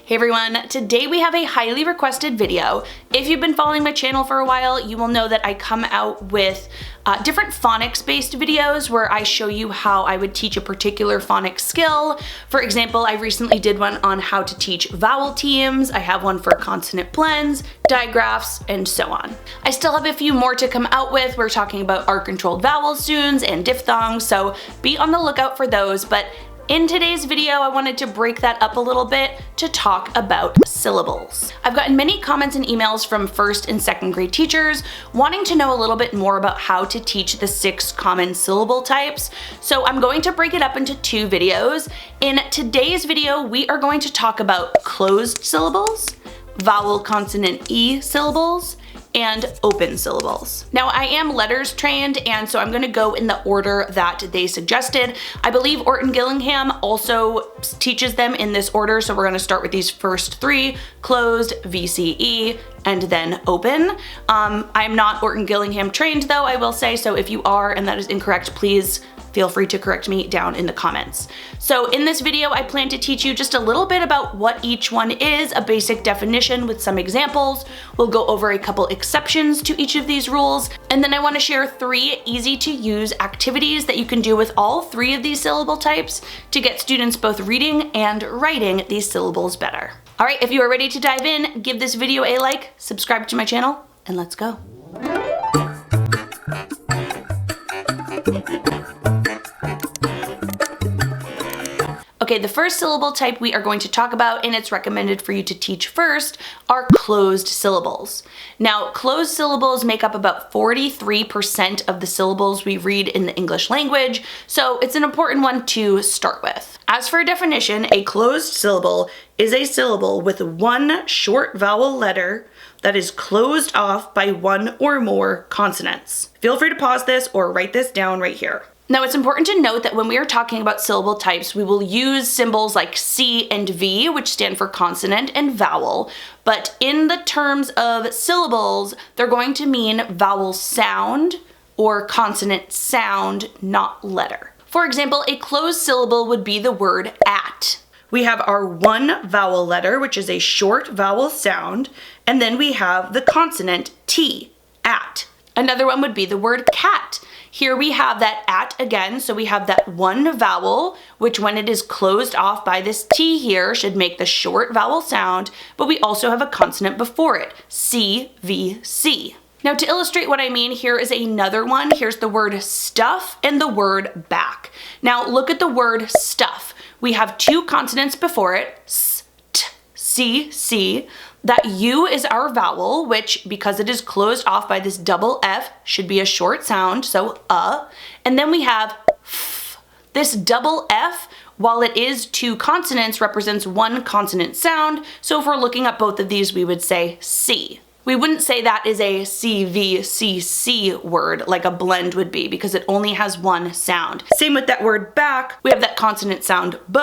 Hey everyone, today we have a highly requested video. If you've been following my channel for a while, you will know that I come out with different phonics-based videos where I show you how I would teach a particular phonics skill. For example, I recently did one on how to teach vowel teams. I have one for consonant blends, digraphs, and so on. I still have a few more to come out with. We're talking about R-controlled vowels soon and diphthongs, so be on the lookout for those. But in today's video, I wanted to break that up a little bit to talk about syllables. I've gotten many comments and emails from first and second grade teachers wanting to know a little bit more about how to teach the 6 common syllable types. So I'm going to break it up into 2 videos. In today's video, we are going to talk about closed syllables, vowel-consonant-e syllables, and open syllables. Now I am letters trained, and so I'm gonna go in the order that they suggested. I believe Orton Gillingham also teaches them in this order, so we're gonna start with these first 3, closed, VCE, and then open. I'm not Orton Gillingham trained though, I will say, so if you are and that is incorrect, please feel free to correct me down in the comments. So in this video, I plan to teach you just a little bit about what each one is, a basic definition with some examples. We'll go over a couple exceptions to each of these rules, and then I want to share 3 easy to use activities that you can do with all 3 of these syllable types to get students both reading and writing these syllables better. All right, if you are ready to dive in, give this video a like, subscribe to my channel, and let's go. Okay, the first syllable type we are going to talk about, and it's recommended for you to teach first, are closed syllables. Now, closed syllables make up about 43% of the syllables we read in the English language, so it's an important one to start with. As for a definition, a closed syllable is a syllable with one short vowel letter that is closed off by one or more consonants. Feel free to pause this or write this down right here. Now it's important to note that when we are talking about syllable types, we will use symbols like C and V, which stand for consonant and vowel, but in the terms of syllables, they're going to mean vowel sound or consonant sound, not letter. For example, a closed syllable would be the word at. We have our one vowel letter, which is a short vowel sound, and then we have the consonant T, at. Another one would be the word cat. Here we have that at again, so we have that one vowel, which when it is closed off by this T here should make the short vowel sound, but we also have a consonant before it, C, V, C. Now to illustrate what I mean, here is another one. Here's the word stuff and the word back. Now look at the word stuff. We have 2 consonants before it, S, T, C, C. That U is our vowel, which, because it is closed off by this double F, should be a short sound, so and then we have F. This double F, while it is 2 consonants, represents 1 consonant sound, so if we're looking at both of these, we would say C. We wouldn't say that is a CVCC word like a blend would be, because it only has 1 sound. Same with that word back. We have that consonant sound B.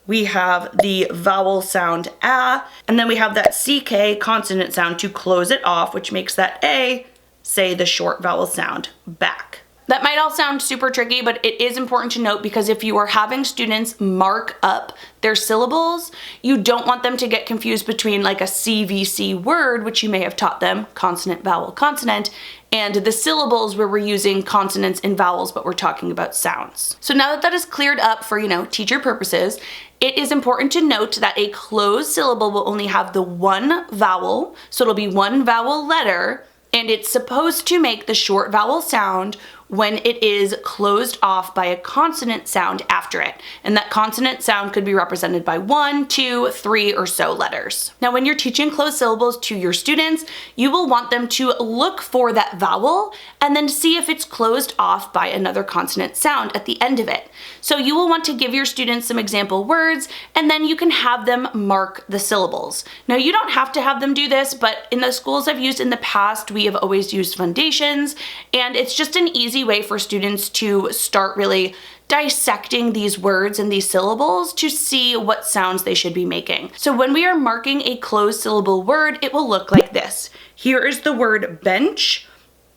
We have the vowel sound A, and then we have that CK consonant sound to close it off, which makes that A say the short vowel sound back. That might all sound super tricky, but it is important to note because if you are having students mark up their syllables, you don't want them to get confused between like a CVC word, which you may have taught them, consonant, vowel, consonant, and the syllables where we're using consonants and vowels, but we're talking about sounds. So now that that is cleared up for, teacher purposes, it is important to note that a closed syllable will only have the one vowel, so it'll be one vowel letter, and it's supposed to make the short vowel sound when it is closed off by a consonant sound after it. And that consonant sound could be represented by 1, 2, 3 or so letters. Now, when you're teaching closed syllables to your students, you will want them to look for that vowel and then see if it's closed off by another consonant sound at the end of it. So you will want to give your students some example words, and then you can have them mark the syllables. Now, you don't have to have them do this, but in the schools I've used in the past, we have always used foundations, and it's just an easy way for students to start really dissecting these words and these syllables to see what sounds they should be making. So when we are marking a closed syllable word, it will look like this. Here is the word bench,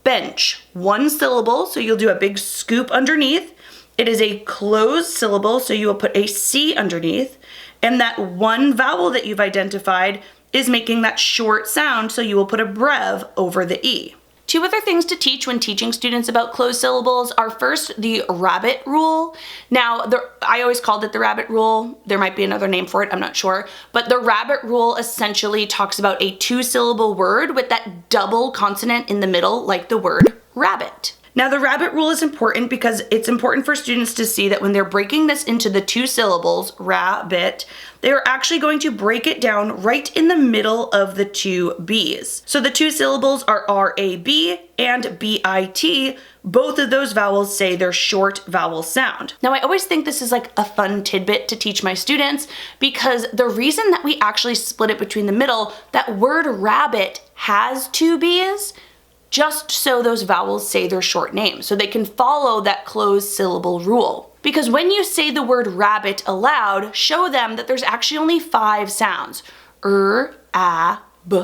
bench, 1 syllable, so you'll do a big scoop underneath. It is a closed syllable, so you will put a C underneath. And that one vowel that you've identified is making that short sound, so you will put a brev over the E. Two other things to teach when teaching students about closed syllables are first the rabbit rule. Now, I always called it the rabbit rule. There might be another name for it, I'm not sure. But the rabbit rule essentially talks about a 2-syllable word with that double consonant in the middle, like the word rabbit. Now, the rabbit rule is important because it's important for students to see that when they're breaking this into the 2 syllables, rabbit, they're actually going to break it down right in the middle of the 2 B's. So the 2 syllables are R-A-B and B-I-T. Both of those vowels say their short vowel sound. Now, I always think this is like a fun tidbit to teach my students because the reason that we actually split it between the middle, that word rabbit has 2 B's, just so those vowels say their short name, so they can follow that closed syllable rule. Because when you say the word rabbit aloud, show them that there's actually only 5 sounds. A, B,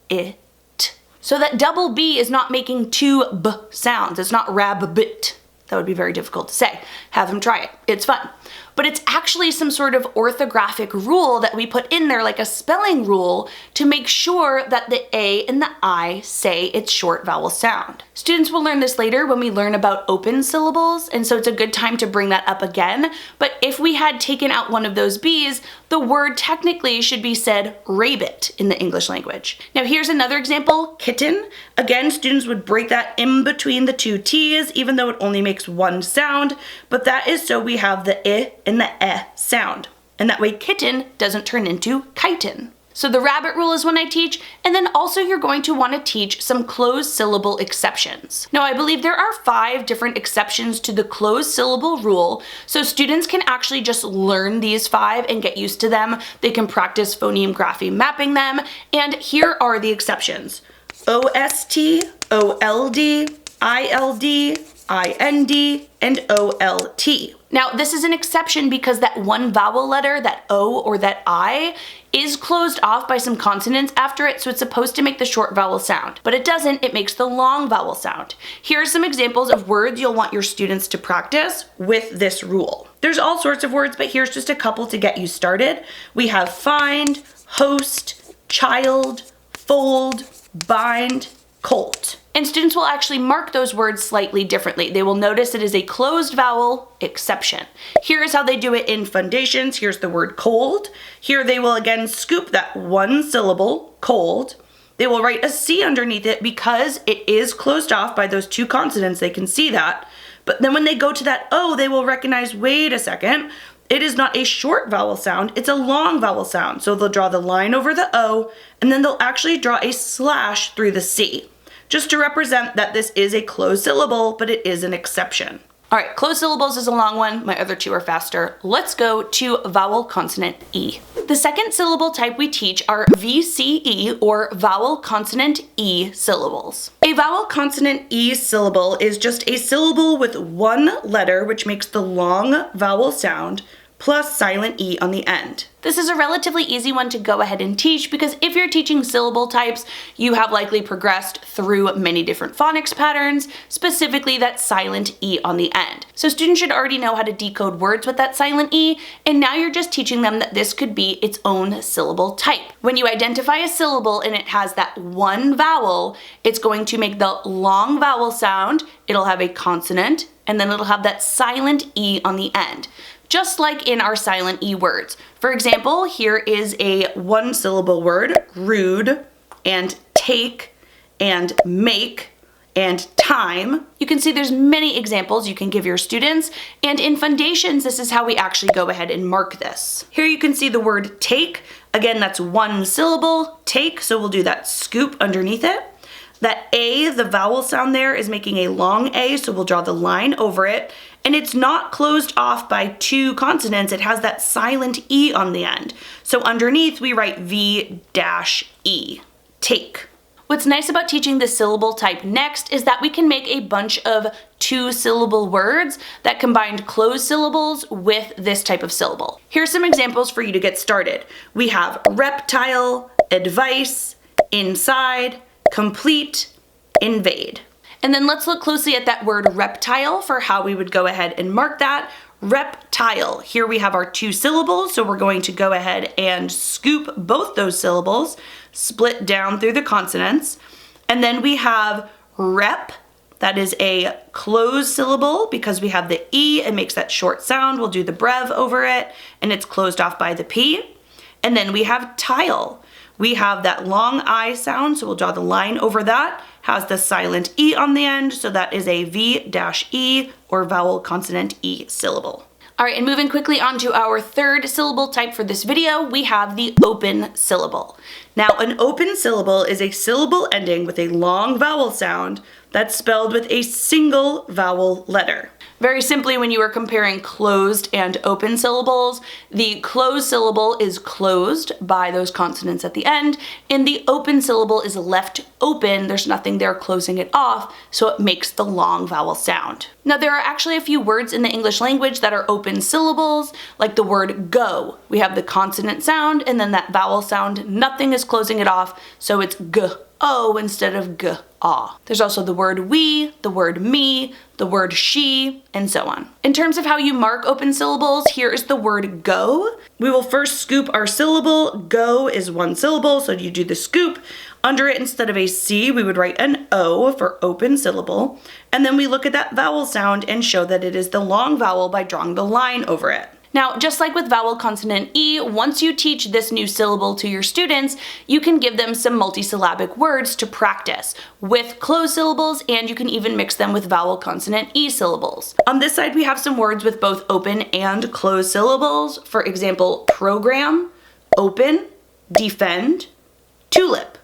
I, T. So that double B is not making 2 B sounds. It's not rabbit. That would be very difficult to say. Have them try it. It's fun. But it's actually some sort of orthographic rule that we put in there, like a spelling rule, to make sure that the A and the I say its short vowel sound. Students will learn this later when we learn about open syllables, and so it's a good time to bring that up again. But if we had taken out one of those B's, the word technically should be said rabbit in the English language. Now here's another example, kitten. Again, students would break that in between the 2 T's, even though it only makes 1 sound, but that is so we have the I and the E sound. And that way kitten doesn't turn into chitin. So the rabbit rule is one I teach, and then also you're going to want to teach some closed syllable exceptions. Now I believe there are 5 different exceptions to the closed syllable rule, so students can actually just learn these 5 and get used to them. They can practice phoneme grapheme mapping them, and here are the exceptions. O-S-T, O-L-D, I-L-D, I-N-D, and O-L-T. Now, this is an exception because that one vowel letter, that O or that I, is closed off by some consonants after it, so it's supposed to make the short vowel sound. But it doesn't, it makes the long vowel sound. Here are some examples of words you'll want your students to practice with this rule. There's all sorts of words, but here's just a couple to get you started. We have find, host, child, fold, bind, colt. And students will actually mark those words slightly differently. They will notice it is a closed vowel exception. Here is how they do it in foundations. Here's the word cold. Here they will again scoop that 1 syllable, cold. They will write a C underneath it because it is closed off by those 2 consonants. They can see that. But then when they go to that O, they will recognize, wait a second, it is not a short vowel sound, it's a long vowel sound. So they'll draw the line over the O, and then they'll actually draw a slash through the C, just to represent that this is a closed syllable, but it is an exception. All right, closed syllables is a long one. My other 2 are faster. Let's go to vowel-consonant-e. The second syllable type we teach are VCE, or vowel-consonant-e syllables. A vowel-consonant-e syllable is just a syllable with 1 letter, which makes the long vowel sound, plus silent E on the end. This is a relatively easy one to go ahead and teach because if you're teaching syllable types, you have likely progressed through many different phonics patterns, specifically that silent E on the end. So students should already know how to decode words with that silent E, and now you're just teaching them that this could be its own syllable type. When you identify a syllable and it has that 1 vowel, it's going to make the long vowel sound, it'll have a consonant, and then it'll have that silent E on the end, just like in our silent E words. For example, here is a 1-syllable word, rude, and take, and make, and time. You can see there's many examples you can give your students, and in foundations, this is how we actually go ahead and mark this. Here you can see the word take. Again, that's 1 syllable, take, so we'll do that scoop underneath it. That A, the vowel sound there, is making a long A, so we'll draw the line over it. And it's not closed off by 2 consonants, it has that silent E on the end. So underneath we write V-E, take. What's nice about teaching the syllable type next is that we can make a bunch of 2-syllable words that combined closed syllables with this type of syllable. Here's some examples for you to get started. We have reptile, advice, inside, complete, invade. And then let's look closely at that word reptile for how we would go ahead and mark that. Reptile. Here we have our two syllables, so we're going to go ahead and scoop both those syllables, split down through the consonants. And then we have rep. That is a closed syllable because we have the E, it makes that short sound. We'll do the brev over it, and it's closed off by the P. And then we have tile. We have that long I sound, so we'll draw the line over that. Has the silent E on the end, so that is a V-E or vowel consonant E syllable. All right, and moving quickly on to our third syllable type for this video, we have the open syllable. Now, an open syllable is a syllable ending with a long vowel sound that's spelled with a single vowel letter. Very simply, when you are comparing closed and open syllables, the closed syllable is closed by those consonants at the end, and the open syllable is left open. There's nothing there closing it off, so it makes the long vowel sound. Now, there are actually a few words in the English language that are open syllables, like the word go. We have the consonant sound and then that vowel sound. Nothing is closing it off, so it's g-o instead of g-ah. There's also the word we, the word me, the word she, and so on. In terms of how you mark open syllables, here is the word go. We will first scoop our syllable. Go is one syllable, so you do the scoop. Under it, instead of a C, we would write an O for open syllable. And then we look at that vowel sound and show that it is the long vowel by drawing the line over it. Now, just like with vowel consonant E, once you teach this new syllable to your students, you can give them some multisyllabic words to practice with closed syllables, and you can even mix them with vowel consonant E syllables. On this side, we have some words with both open and closed syllables. For example, program, open, defend, tulip.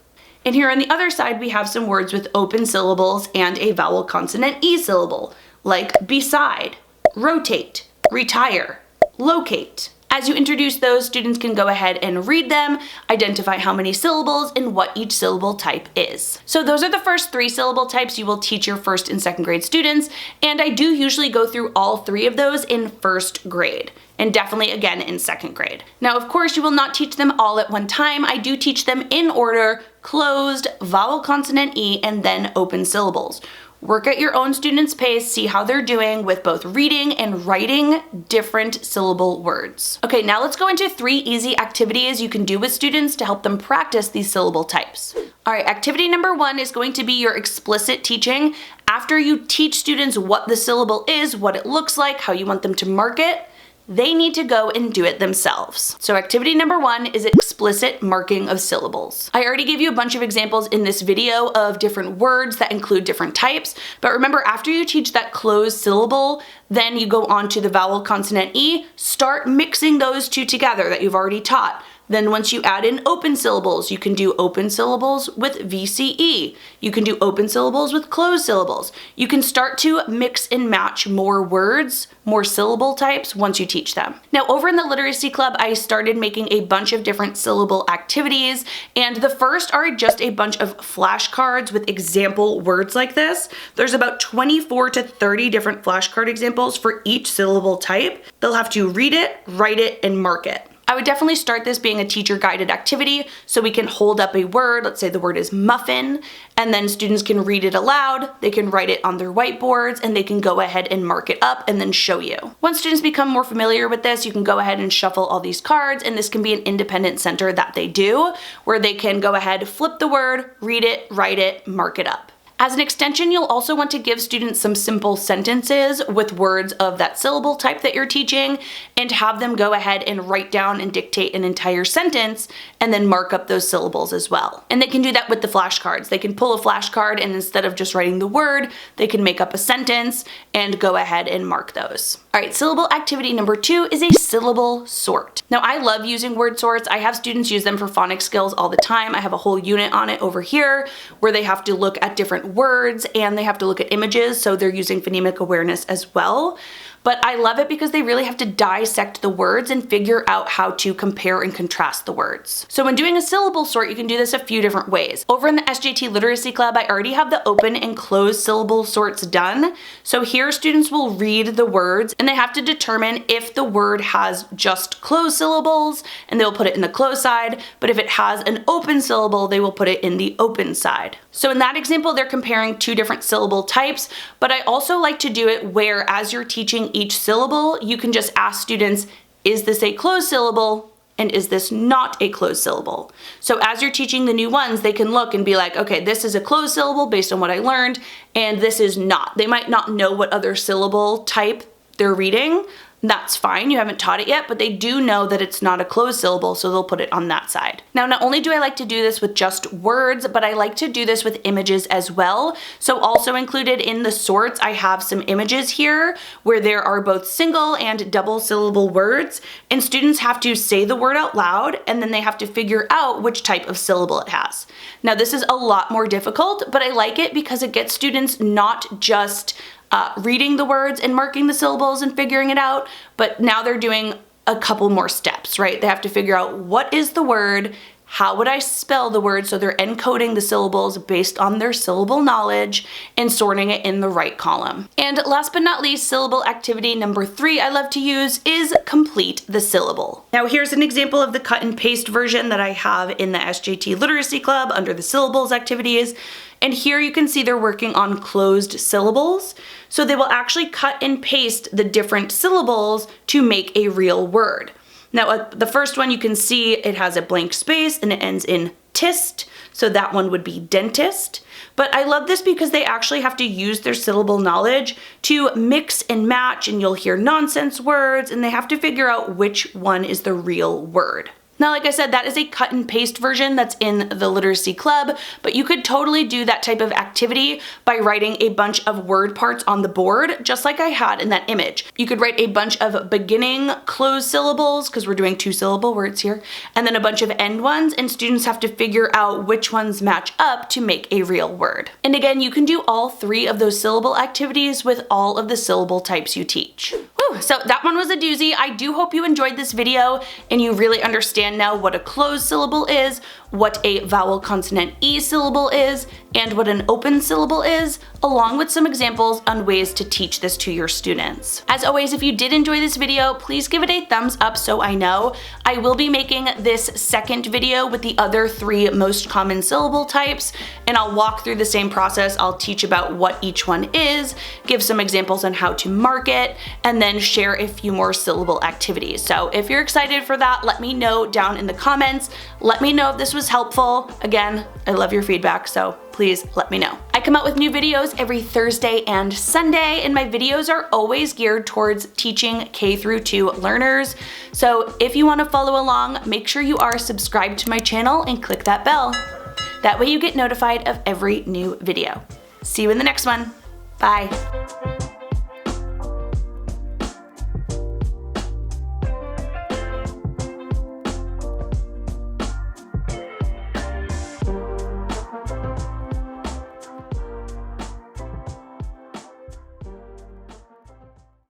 And here on the other side, we have some words with open syllables and a vowel consonant E syllable, like beside, rotate, retire, locate. As you introduce those, students can go ahead and read them, identify how many syllables and what each syllable type is. So those are the first three syllable types you will teach your first and second grade students, and I do usually go through all three of those in first grade, and definitely again in second grade. Now, of course, you will not teach them all at one time. I do teach them in order: closed, vowel consonant E, and then open syllables. Work at your own student's pace, see how they're doing with both reading and writing different syllable words. Okay, now let's go into 3 easy activities you can do with students to help them practice these syllable types. All right, activity number 1 is going to be your explicit teaching. After you teach students what the syllable is, what it looks like, how you want them to mark it, they need to go and do it themselves. So activity number 1 is explicit marking of syllables. I already gave you a bunch of examples in this video of different words that include different types, but remember, after you teach that closed syllable, then you go on to the vowel consonant E, start mixing those two together that you've already taught. Then once you add in open syllables, you can do open syllables with VCE. You can do open syllables with closed syllables. You can start to mix and match more words, more syllable types once you teach them. Now, over in the Literacy Club, I started making a bunch of different syllable activities, and the first are just a bunch of flashcards with example words like this. There's about 24 to 30 different flashcard examples for each syllable type. They'll have to read it, write it, and mark it. I would definitely start this being a teacher-guided activity so we can hold up a word, let's say the word is muffin, and then students can read it aloud, they can write it on their whiteboards, and they can go ahead and mark it up and then show you. Once students become more familiar with this, you can go ahead and shuffle all these cards, and this can be an independent center that they do, where they can go ahead, flip the word, read it, write it, mark it up. As an extension, you'll also want to give students some simple sentences with words of that syllable type that you're teaching, and have them go ahead and write down and dictate an entire sentence and then mark up those syllables as well. And they can do that with the flashcards. They can pull a flashcard, and instead of just writing the word, they can make up a sentence and go ahead and mark those. All right, syllable activity number 2 is a syllable sort. Now, I love using word sorts. I have students use them for phonics skills all the time. I have a whole unit on it over here where they have to look at different words and they have to look at images, so they're using phonemic awareness as well. But I love it because they really have to dissect the words and figure out how to compare and contrast the words. So when doing a syllable sort, you can do this a few different ways. Over in the SJT Literacy Club, I already have the open and closed syllable sorts done. So here students will read the words and they have to determine if the word has just closed syllables, and they'll put it in the closed side, but if it has an open syllable, they will put it in the open side. So in that example, they're comparing 2 different syllable types, but I also like to do it where, as you're teaching each syllable, you can just ask students, is this a closed syllable? And is this not a closed syllable? So as you're teaching the new ones, they can look and be like, okay, this is a closed syllable based on what I learned, and this is not. They might not know what other syllable type they're reading. That's fine, you haven't taught it yet, but they do know that it's not a closed syllable, so they'll put it on that side. Now, not only do I like to do this with just words, but I like to do this with images as well. So also included in the sorts, I have some images here where there are both single and double syllable words, and students have to say the word out loud, and then they have to figure out which type of syllable it has. Now, this is a lot more difficult, but I like it because it gets students not just reading the words and marking the syllables and figuring it out, but now they're doing a couple more steps, right? They have to figure out what is the word, how would I spell the word, so they're encoding the syllables based on their syllable knowledge and sorting it in the right column. And last but not least, syllable activity number 3 I love to use is complete the syllable. Now here's an example of the cut and paste version that I have in the SJT Literacy Club under the syllables activities. And here you can see they're working on closed syllables. So they will actually cut and paste the different syllables to make a real word. Now, the first one you can see it has a blank space and it ends in tist, so that one would be dentist. But I love this because they actually have to use their syllable knowledge to mix and match, and you'll hear nonsense words, and they have to figure out which one is the real word. Now, like I said, that is a cut and paste version that's in the Literacy Club, but you could totally do that type of activity by writing a bunch of word parts on the board, just like I had in that image. You could write a bunch of beginning closed syllables, because we're doing 2-syllable words here, and then a bunch of end ones, and students have to figure out which ones match up to make a real word. And again, you can do all 3 of those syllable activities with all of the syllable types you teach. Whew, so that one was a doozy. I do hope you enjoyed this video and you really understand now what a closed syllable is, what a vowel-consonant-e syllable is, and what an open syllable is, along with some examples on ways to teach this to your students. As always, if you did enjoy this video, please give it a thumbs up so I know. I will be making this second video with the other 3 most common syllable types, and I'll walk through the same process. I'll teach about what each one is, give some examples on how to mark it, and then share a few more syllable activities. So if you're excited for that, let me know down in the comments. Let me know if this was helpful. Again, I love your feedback, so please let me know. I come out with new videos every Thursday and Sunday, and my videos are always geared towards teaching K-2 learners. So if you want to follow along, make sure you are subscribed to my channel and click that bell. That way you get notified of every new video. See you in the next one. Bye.